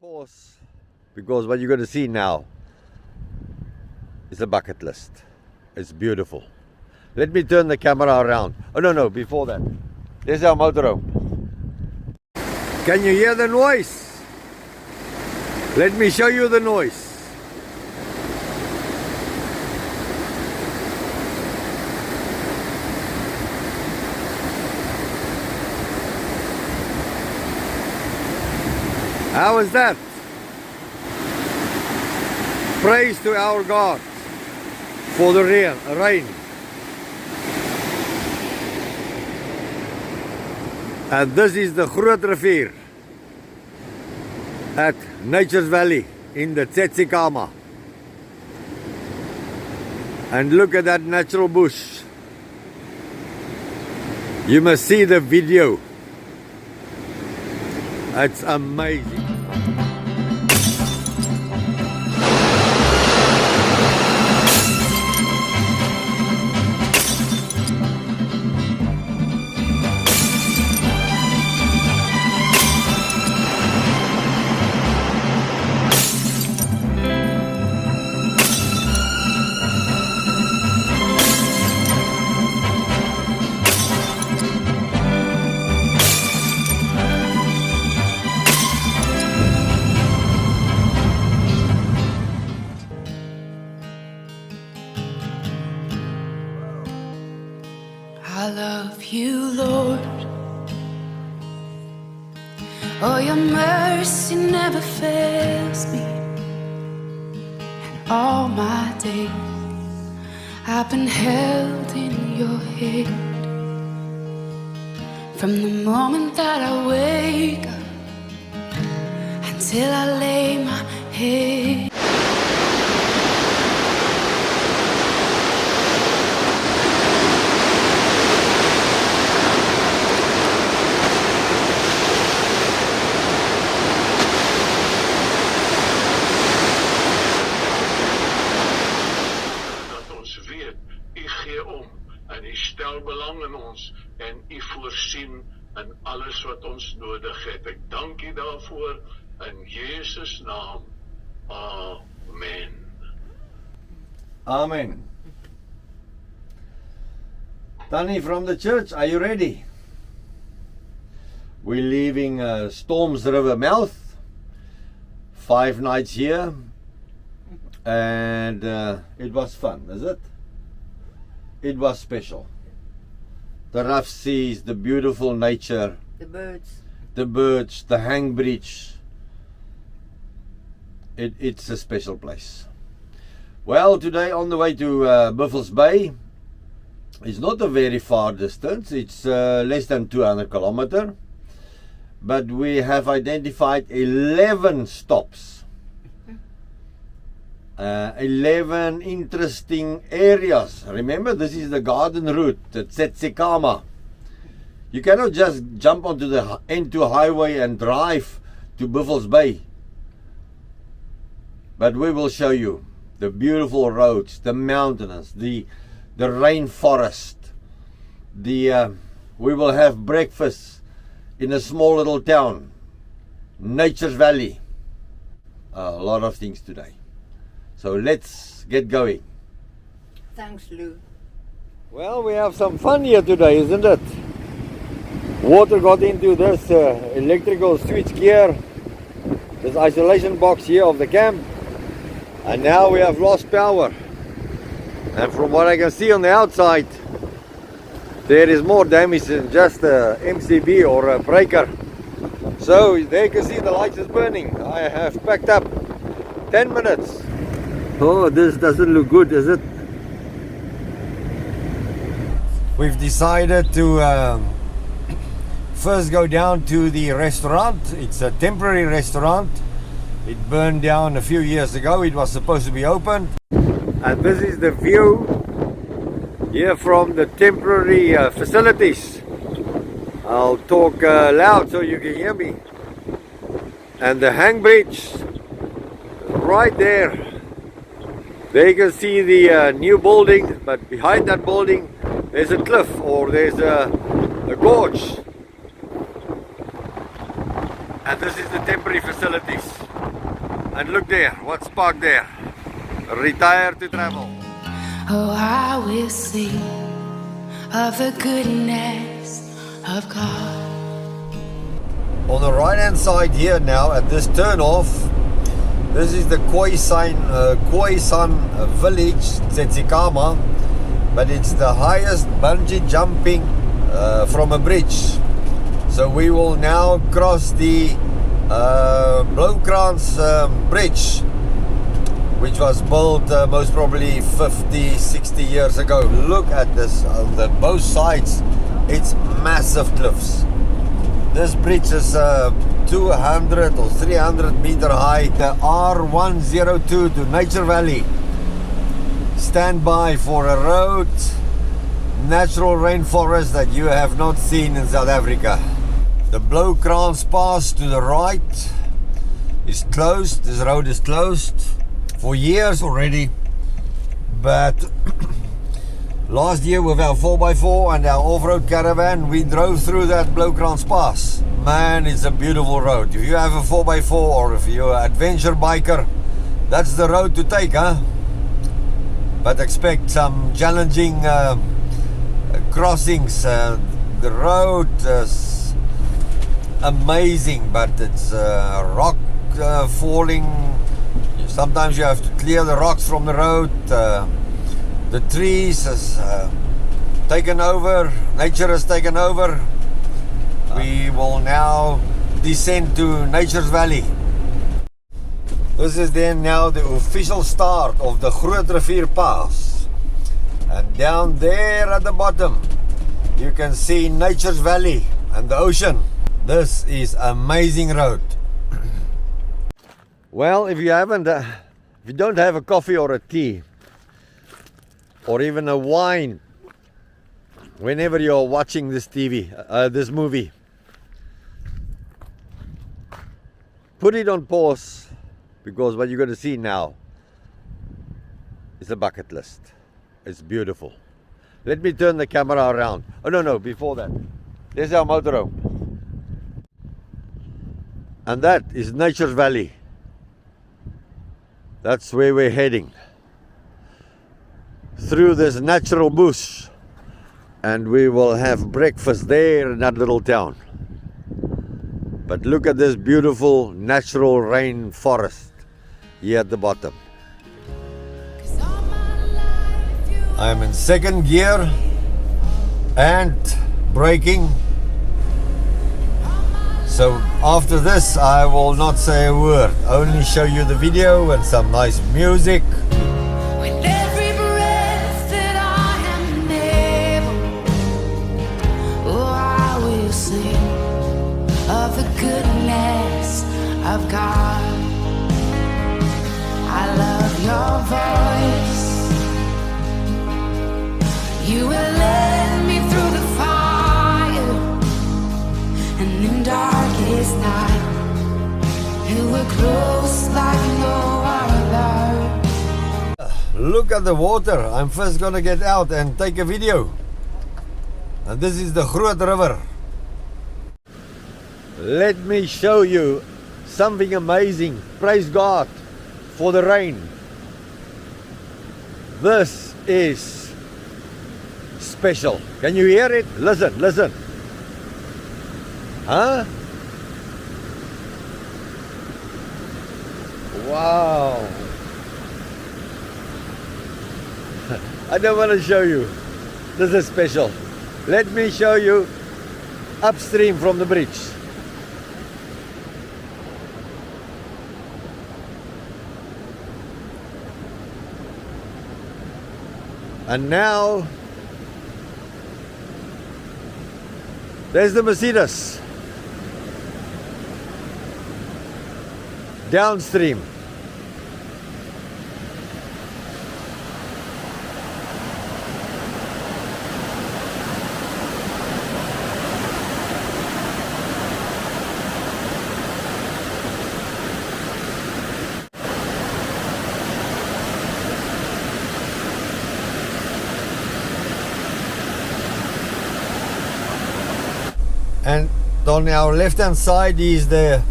Pause, because what you're going to see now is a bucket list. It's beautiful. Let me turn the camera around. Oh no, before that. There's our motorhome. Can you hear the noise? Let me show you the noise. How is that? Praise to our God for the rain. And this is the Groot Rivier at Nature's Valley in the Tsitsikama. And look at that natural bush. You must see the video. It's amazing. I love you, Lord. Oh, your mercy never fails me. And all my days I've been held in your hand. From the moment that I wake up until I lay my head. En u stel belang in ons en u voorsien in alles wat ons nodig het. Ek dank u daarvoor in Jesus naam. Amen. Amen. Tanny from the church, are you ready? We're leaving Storms River mouth. 5 nights here. And it was fun, is it? It was special. The rough seas, the beautiful nature, The birds. the hang bridge. It's a special place. Well, today on the way to Buffalo's Bay, it's not a very far distance. It's less than 200 kilometers. But we have identified 11 stops. 11 interesting areas. Remember, this is the garden route, the Tsitsikama. You cannot just jump onto the N2 highway and drive to Buffalo's Bay. But we will show you the beautiful roads, the mountains, the rainforest. We will have breakfast in a small little town, Nature's Valley. A lot of things today. So let's get going. Thanks, Lou. Well, we have some fun here today, isn't it? Water got into this electrical switch gear, this isolation box here of the camp, and now we have lost power. And from what I can see on the outside, there is more damage than just a MCB or a breaker. So there you can see the lights is burning. I have packed up 10 minutes. Oh, this doesn't look good, is it? We've decided to first go down to the restaurant. It's a temporary restaurant. It burned down a few years ago. It was supposed to be open. And this is the view here from the temporary facilities. I'll talk loud so you can hear me. And the hang bridge right there. There you can see the new building, but behind that building there's a cliff, or there's a gorge. And this is the temporary facilities. look there, what's parked there? Retire to travel. Oh, I will sing of the goodness of God. On the right hand side here now at this turn off, this is the Knysna village, Tsitsikama, but it's the highest bungee jumping from a bridge. So we will now cross the Bridge, which was built most probably 50, 60 years ago. Look at this, on both sides, it's massive cliffs. This bridge is 200 or 300 meter high. The R102 to Nature Valley. Stand by for a road, natural rainforest that you have not seen in South Africa. The Blowkrans Pass to the right is closed. This road is closed for years already, but last year with our 4x4 and our off-road caravan, we drove through that Blowkrans Pass. Man, it's a beautiful road. If you have a 4x4 or if you're an adventure biker, that's the road to take, huh? But expect some challenging crossings. The road is amazing, but it's rock falling. Sometimes you have to clear the rocks from the road. The trees has taken over. Nature has taken over. We will now descend to Nature's Valley. This is then now the official start of the Groot Rivier Pass. And down there at the bottom, you can see Nature's Valley and the ocean. This is amazing road. Well, if you don't have a coffee or a tea, or even a wine, whenever you're watching this this movie, put it on pause, because what you're going to see now is a bucket list. It's beautiful. Let me turn the camera around. Oh no, before that, there's our motorhome. And that is Nature's Valley. That's where we're heading. Through this natural bush. And we will have breakfast there in that little town. But look at this beautiful natural rainforest here at the bottom. I'm in second gear and braking. So after this I will not say a word, only show you the video and some nice music. With every breath that I am able, oh, I will sing of the goodness of God. I love your voice. You will lead me through the fire, and in darkest night, you were close like no other. Look at the water. I'm first gonna get out and take a video. And this is the Groot River. Let me show you something amazing. Praise God for the rain. This is special. Can you hear it? Listen. Huh? Wow. I don't want to show you. This is special. Let me show you upstream from the bridge. And now there's the Mercedes downstream. And on our left hand side is the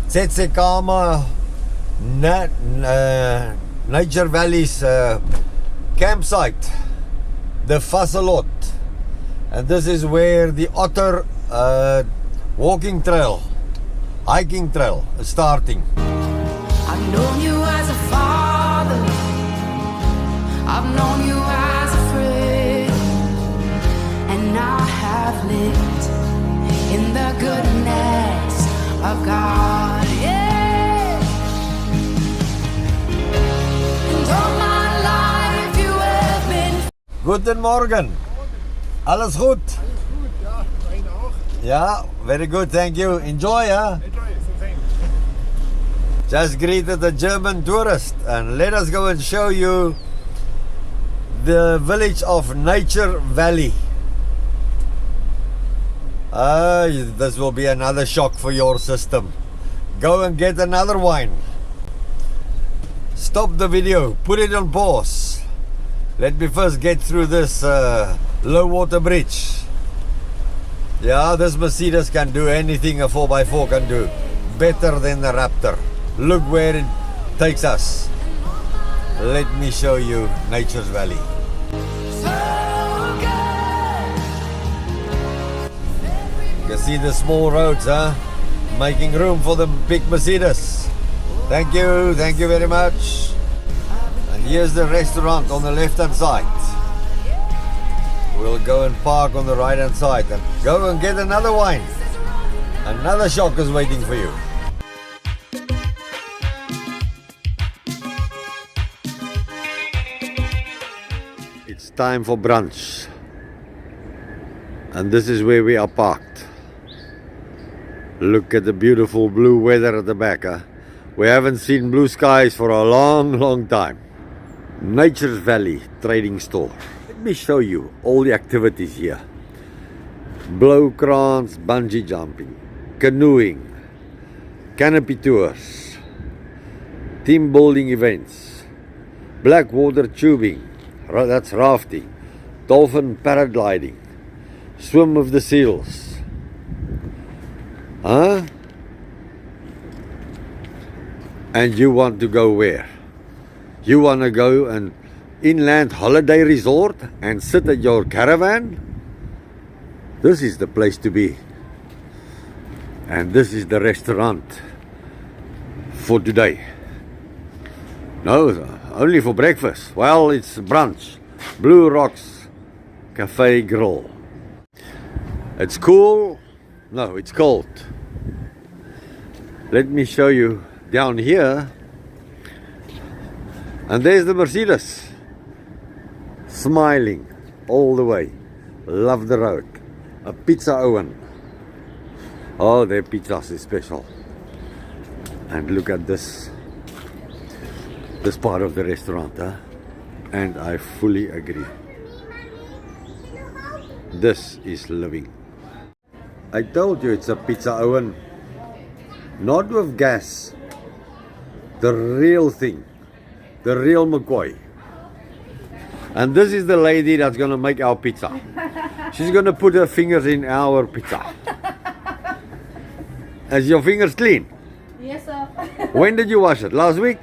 Tsitsikama Nature Valley's campsite, the Vasselot. And this is where the Otter walking trail, hiking trail is starting. I've known you as a father, I've known you as a friend, and I have lived in the goodness of God, yeah. And all my life you have been. Guten Morgen. Alles goed? Ja, mijn ook. Yeah, very good, thank you. Enjoy, huh? Just greeted a German tourist, and let us go and show you the village of Nature Valley. This will be another shock for your system. Go and get another wine. Stop the video, put it on pause. Let me first get through this low water bridge. Yeah, this Mercedes can do anything a 4x4 can do. Better than the Raptor. Look where it takes us. Let me show you Nature's Valley. You can see the small roads, huh? Making room for the big Mercedes. Thank you very much. And here's the restaurant on the left hand side. We'll go and park on the right hand side and go and get another wine. Another shock is waiting for you. It's time for brunch. And this is where we are parked. Look at the beautiful blue weather at the back, huh? We haven't seen blue skies for a long time. Nature's Valley Trading Store. Let me show you all the activities here. Blow crans, bungee jumping, canoeing, canopy tours, team building events, black water tubing, that's rafting, dolphin paragliding, swim with the seals. Huh? And you want to go where? You want to go an inland holiday resort and sit at your caravan? This is the place to be. And this is the restaurant for today. No, only for breakfast. Well, it's brunch. Blue Rocks Cafe Grill. It's cool. No, it's cold. Let me show you down here. And there's the Mercedes. Smiling all the way. Love the road. A pizza oven. Oh, their pizzas is special. And look at this. This part of the restaurant, huh? And I fully agree. This is living. I told you it's a pizza oven. Not with gas. The real thing. The real McCoy. And this is the lady that's going to make our pizza. She's going to put her fingers in our pizza. Is your fingers clean? Yes, sir. When did you wash it? Last week?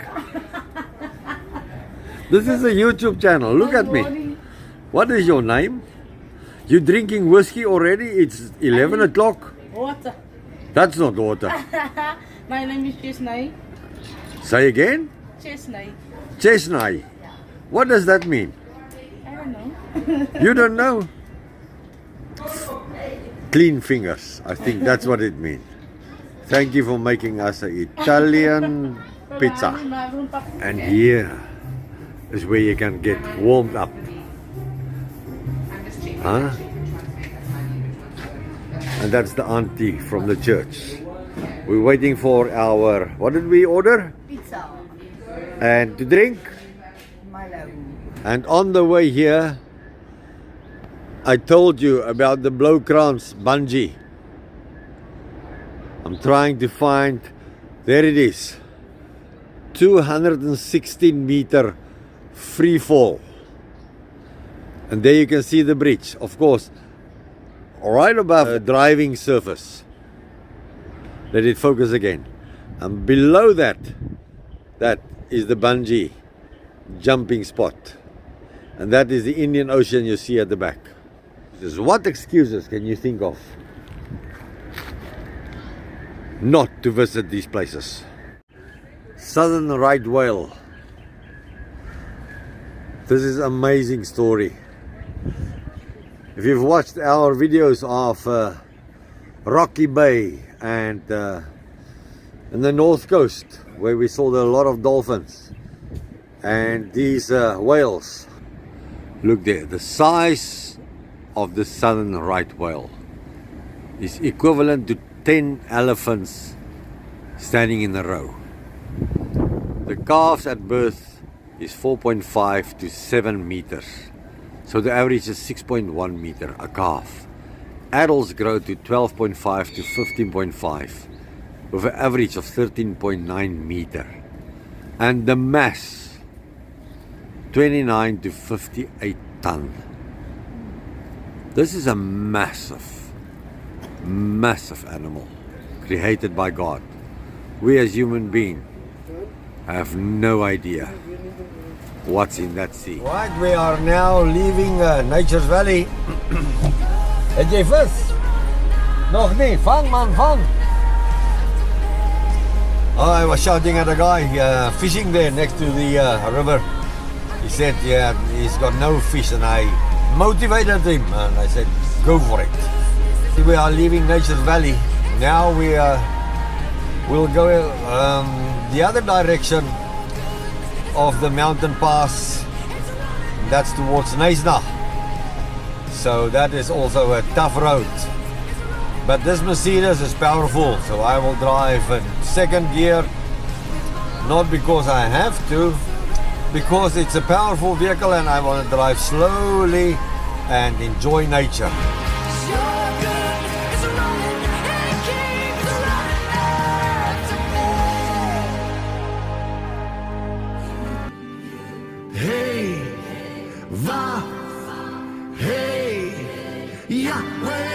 This is a YouTube channel. Look at me. What is your name? You drinking whiskey already? It's 11 o'clock. Water. That's not water. My name is Chesnai. Say again? Chesnai. Chesnai. What does that mean? I don't know. You don't know? Clean fingers. I think that's what it means. Thank you for making us an Italian pizza. And here is where you can get warmed up. Huh? And that's the auntie from the church. We're waiting for our, what did we order? Pizza. And to drink. Milo. And on the way here, I told you about the blow crans bungee. I'm trying to find, there it is, 216 meter free fall. And there you can see the bridge, of course, right above the driving surface. Let it focus again. And below that That is the Bungee jumping spot. And that is the Indian Ocean you see at the back. What excuses can you think of not to visit these places? Southern right whale. This is an amazing story. If you've watched our videos of Rocky Bay and in the north coast, where we saw a lot of dolphins and these whales, look there, the size of the southern right whale is equivalent to 10 elephants standing in a row. The calves at birth is 4.5 to 7 meters. So the average is 6.1 meter a calf. Adults grow to 12.5 to 15.5 with an average of 13.9 meter. And the mass 29 to 58 ton. This is a massive, massive animal created by God. We as human beings have no idea what's in that sea. Right, we are now leaving Nature's Valley. Het jy vis? Nog nie, vang man, vang! Oh, I was shouting at a guy fishing there next to the river. He said, yeah, he's got no fish, and I motivated him, and I said, go for it. We are leaving Nature's Valley. Now we'll go the other direction of the mountain pass. That's towards Knysna. So that is also a tough road. But this Mercedes is powerful, so I will drive in second gear, not because I have to, because it's a powerful vehicle and I want to drive slowly and enjoy nature. Hey, hey, Yahweh.